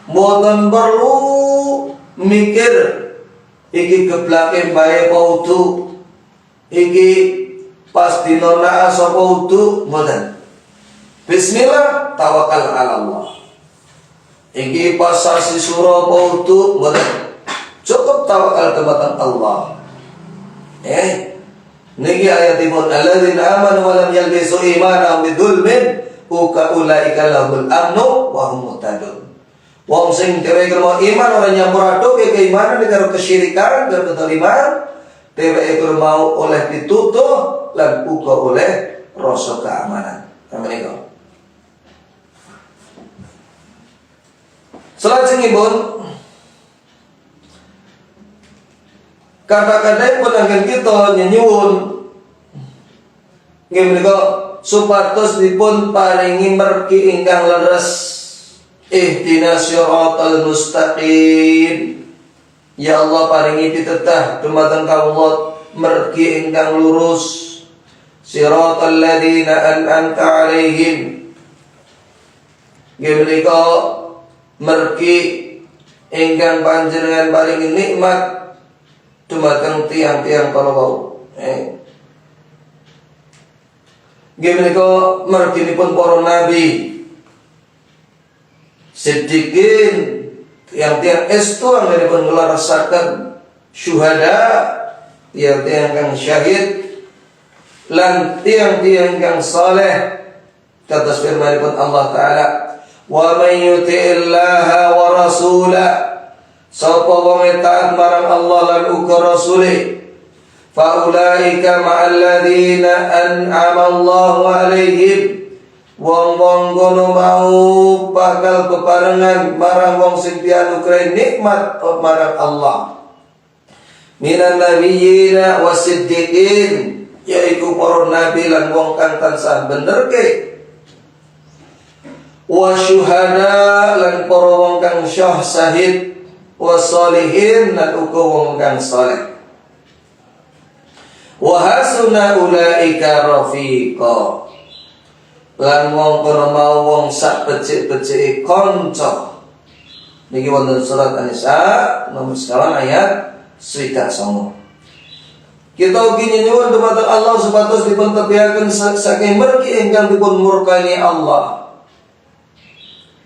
mboten perlu mikir iki geblake bae apa udu, iki pas dina naas apa udu, mboten. Bismillah tawakal ala Allah. Iki pas sasi sura apa udu, mboten. Cukup tawakal kepada Allah. Niki ayatipun alladzina amanu wa lam yalbisu imanahum bidzulmin ulaika lahumul amnu wa hum muhtadun. Wong sing dheweke mau iman ora nyampur adoke keimanan karo kesyirikan karo ketoliman, dheweke mau oleh pitutuh lan uga oleh rasa keamanan. Menika. Salajengipun kata-kata pun akan kita nyuwun nggih menika supados dipun paringi mergi ingkang leres. Ihdinas siratal mustaqim. Ya Allah paringi pitedah dumateng kawula mergi ingkang lurus. Siratal ladzina an'amta 'alaihim. Nggih menika mergi ingkang panjenengan paringi nikmat dumateng tiang-tiang kala wau. Nggih menika merginipun para nabi, siddiqin, tiang-tiang estu anggenipun nglarasaken syuhada, tiang-tiang kang syahid, lan tiang-tiang kang saleh. Kados firmanipun Allah Ta'ala, wa may yuti'illaha wa rasulah, sapa wong taat marang Allah lan uga rasule, fa ulaika ma'al ladzina an'ama Allahu 'alaihim. Wong-wong kono mau bakal bebarengan marang wong sing dianugerahi nikmat marang Allah. Minan nabiyyina wasiddiqin, yaiku para nabi lan wong kang tansah benerke. Wa syuhada lan para wong kang syahid, wasolihin lan uga wong kang saleh. Wa hasuna ulaika rafiqa, lan wong kono mau wong sak becik-becike kanca. Niki wonten surat An-Nisa nomor 9 ayat 29. Kita ugi nyuwun dumateng Allah supados dipun tebihaken saking mergi ingkang dipun murkani Allah.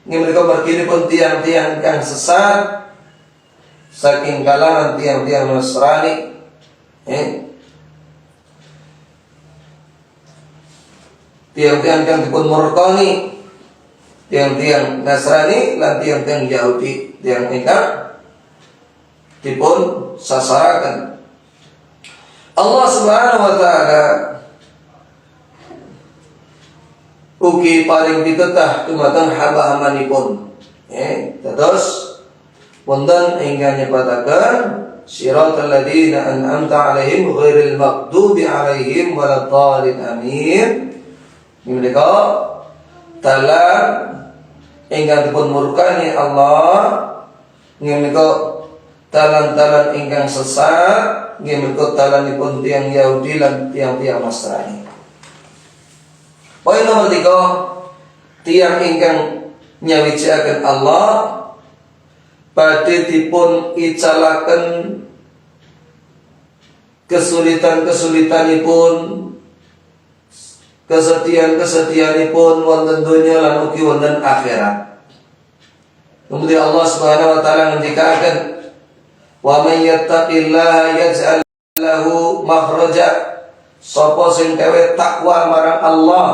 Nggih menika merginipun tiang-tiang kang sesat saking kalangan tiang-tiang Nasrani. Tiang-tiang yang dipun murkani, tiang-tiang Nasrani lan tiang-tiang Yahudi, tiang ingkang dipun sasaraken. Allah Subhanahu wa taala ugi paling pitetah dumateng hamba-hambanipun. Dados wonten ingkang nyebataken siratal ladzina an'amta 'alaihim ghairil maghdubi 'alaihim waladdallin amin. Menika dalan ingkang dipun murkani Allah, inggih menika dalan-dalan ingkang sesat, inggih menika dalanipun tiyang Yahudi lan tiyang-tiyang Nasrani. Poin nomor 3, tiyang ingkang nyawijiaken Allah badhe dipun icalaken kesulitan-kesulitanipun, kesedihan-kesedihanipun wonten donya lan ugi wonten akhirat. Kemudian Allah Subhanahu wa taala ngendikaken, "Wa may yattaqillaha yaj'al lahu makhraja." Sapa sing dhewe takwa marang Allah,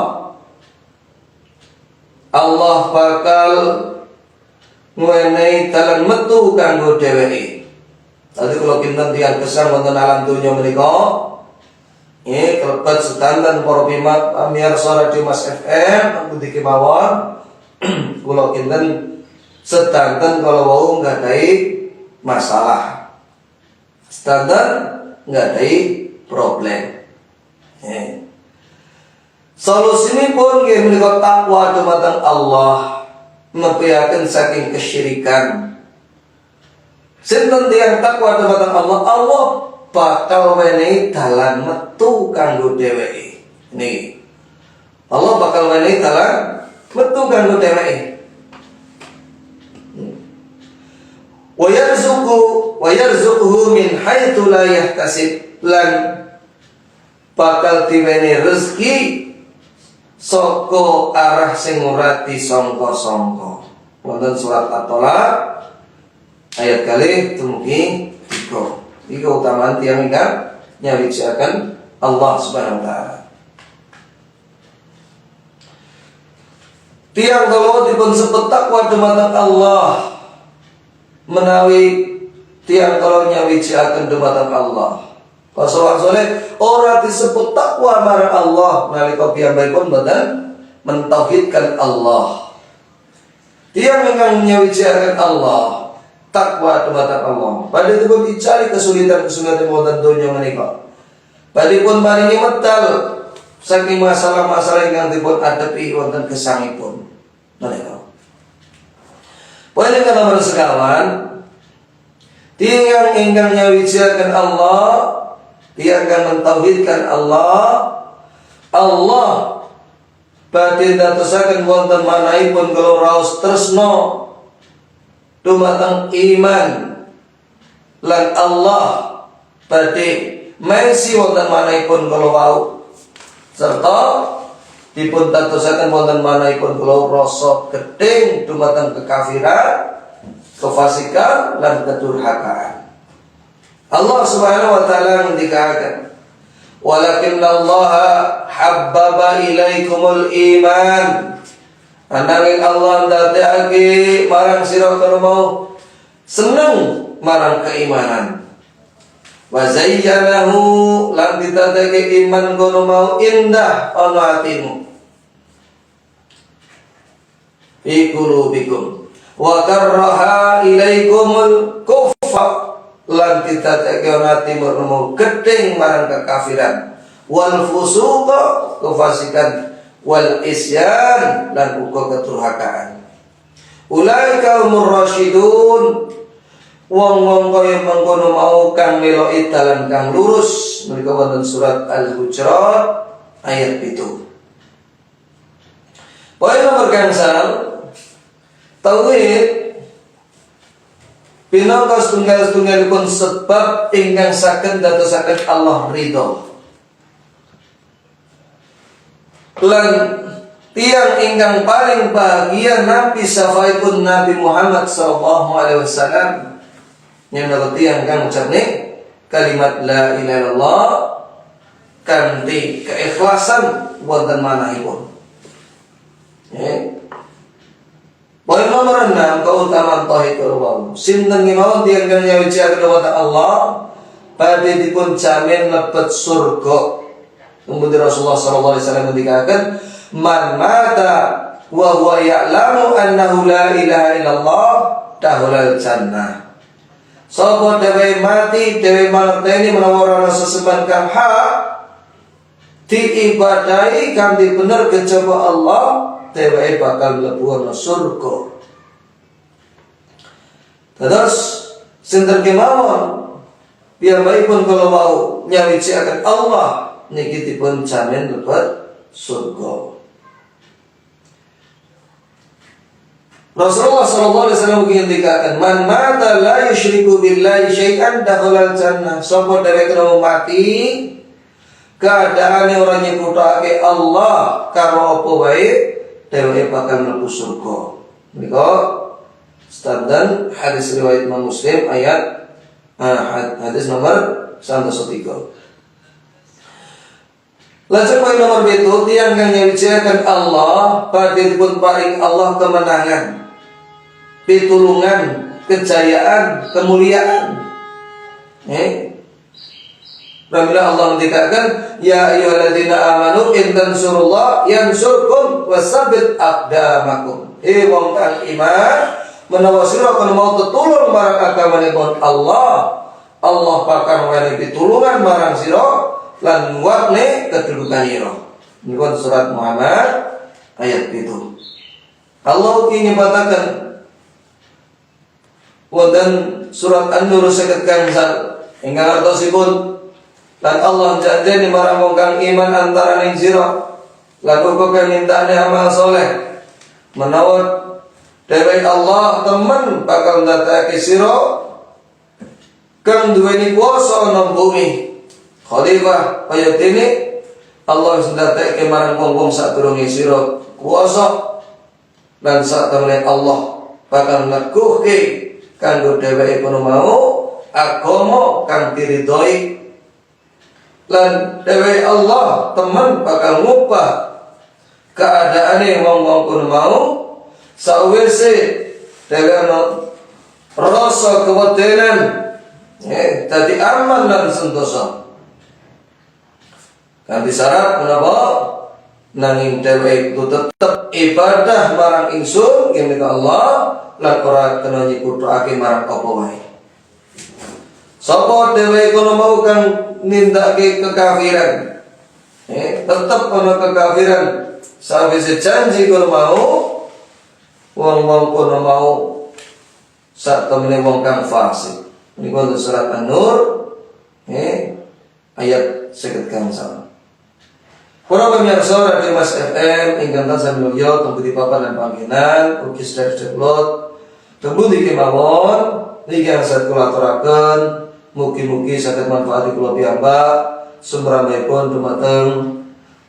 Allah bakal ngewenehi dalan metu kanggo dheweke. Tadi kalau kinten tiyang gesang wonten alam donya menika, kelebet sedanten para pamirsa Radio Mas FM pundi kemawon kula kinten sedanten kalau wau nggadahi masalah. Sedanten nggadahi problem. Solusinipun nggih menika takwa dumateng Allah, mepiaken saking kesyirikan. Sinten tiyang takwa dumateng Allah, Allah bakal wenehi dalan metu kanggo dheweke. Niki. Allah bakal wenehi dalan metu kanggo dheweke. Wa yarzuquhu min haitsu la yahtasib, lan bakal diwenehi rezeki saka arah sing ora disangka-sangka. Wonten surat At-Thalaq ayat kalih dumugi 3. Iki keutamaan tiyang ingkang nyawijiaken Allah Subhanahu wa taala. Tiyang kala dipun sebut takwa dumateng Allah menawi tiyang kala nyawijiaken dumateng Allah. Rasulullah saleh ora disebut takwa marang Allah nalika piyambakipun boten mentauhidkan Allah. Tiyang ingkang nyawijiaken Allah takwa dumateng Allah, badhe dipun dicari kesulitan-kesulitan wonten donya menika. Badhe pun maringi medal saking masalah-masalah ingkang dipun adepi wonten gesangipun menika. Poin nomor sekawan, tiyang ingkang nyawijiaken Allah, tiyang ingkang mentauhidkan Allah, Allah badhe ndadosaken wonten manahipun kula raos tresna dumateng iman lan Allah badhe mengsi wonten manahipun kula wau, serta dipun dadosaken wonten manahipun kula rasa gedeng dumateng kekafiran, kefasikan lan kedurhakaan. Allah Subhanahu wa taala ngendikaken, "Walakinnallaha habbaba ilaikumul iman." Ananging Allah ndadekake marang sira mau seneng marang keimanan. Wa zayyanahu, lan ditadake iman kono mau indah ana atimu. Fi qulubikum wa karraha ilaikumul kufra, lan ditadake ana atimu mau gedeng marang kekafiran, wal fusuqa, kefasikan, wal isyan, dan uga kedurhakaan. Ulaika humur rasyidun, wong-wong kaya mengkono mau kang meloki dalan kang lurus. Menika wonten surat Al-Hujurat ayat 7. Poin nomor gangsal, tauhid pinangka setunggal-setunggalipun sebab ingkang saged dadosaken Allah ridho. Lan tiang ingkang paling bahagia nabi safaipun Nabi Muhammad sallallahu alaihi wasallam, yen tiang kang ucapne kalimat la ilaha illallah kanthi keikhlasan wonten manahipun. Poin nomor 6, keutamaan tauhid wau. Sinten kemawon tiang kang nyawijiaken wonten Allah badhe dipun jamin mlebet surga. Kemudian Rasulullah sallallahu alaihi wasallam mengatakan, "Man mata wa huwa ya'lamu annahu la ilaha illallah dahulal jannah." Sapa dhewe mati dhewe mangerteni menawa ana sesembahan kang hak diibadahi kanthi bener kejaba Allah, dheweke bakal mlebu ana surga. Terus sinten kemawon piyambakipun kalau mau nyawiciaken Allah niki dipun jamin mlebet surga. Rasulullah sallallahu alaihi wasallam ngendikaken, "Man mata la yusyriku billahi syai'an dakhalal jannah." Sapa dheweke mati keadaane ora nyebutake Allah karo apa wae, dheweke bakal mlebu surga. Menika standar hadis riwayat Imam Muslim ayat hadis nomor 103. Lajeng poin nomor 7, tiyang kang nyawijaken Allah badhe dipun paring Allah kemenangan, pitulungan, kejayaan, kemuliaan. Apabila Allah mendikatkan, ya ayyuhalladzina amanu in tansurullah yansurkum wasabbit aqdamakum. Wong kang iman menawa sira kono mau tetulung marang agamanipun Allah, Allah bakal wenehi pitulungan marang sira lan nguatne kedudukanira. Niku surat Muhammad ayat 7. Allah ingin nyebataken wonten surat An-Nur 50 gangsal ingkang artosipun, lan Allah janjeni marang wong kang iman antaraning sira lan uga kang nintane amal saleh menawa dheweke Allah temen bakal ndadekake sira kang duweni kuwasa ana bumi khalifah kaya dene Allah wis ndadekake marang wong-wong sadurunge sira kuwasa lan satemene Allah bakal neguhke kanggo dheweke kono mau agama kang diridhoi lan dheweke Allah temen bakal ngubah keadaane wong-wong kono mau sawise dheweke rasa kewedenan dadi aman lan sentosa. Kanthi syarat menapa nanging dheweke tetep ibadah marang ingsun kene Allah lan ora kena nyiputake marang apa wae. Sapa dheweke kono mau kang nindakake kekafiran, tetep ana kekafiran sawise janji kono mau wong-wong kono mau sak temene wong kang fasik. Niku surat An-Nur ayat 50 gangsal. Para pemirsa Radio Mas FM ingkang tansah mulya tembe papan lan panggenan ugi sedherek kula tembuti kemawon niki saged kula aturaken mugi-mugi saged manfaati kula piyambak sumrambahipun dumateng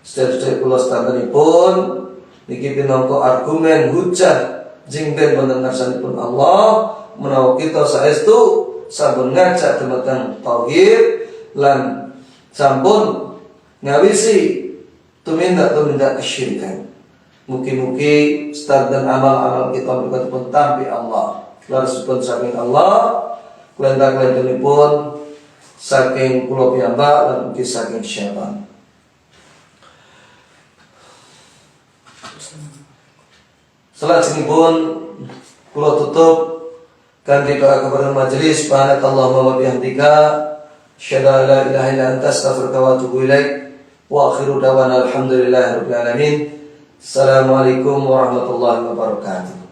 sedherek kula sedantenipun niki pinangka argumen hujah jingden wonten ngarsanipun Allah menawa kita saestu sampun ngajak dumateng tauhid lan sampun ngawisi tumindak kesyirikan. Mugi-mugi start dan amal-amal kita berikutipun tampi Allah. Larsipun saking Allah, kelentang-kelentunipun saking kula piyambak lan mugi saking syaitan. Salajengipun kula tutup kanthi doa kepada majelis. Subhanakallahumma wa bihamdika asyhadu an la ilaha illa anta astaghfiruka wa atubu ilaik. Wa akhiru dawana alhamdulillahi rabbil alamin. Assalamualaikum warahmatullahi wabarakatuh.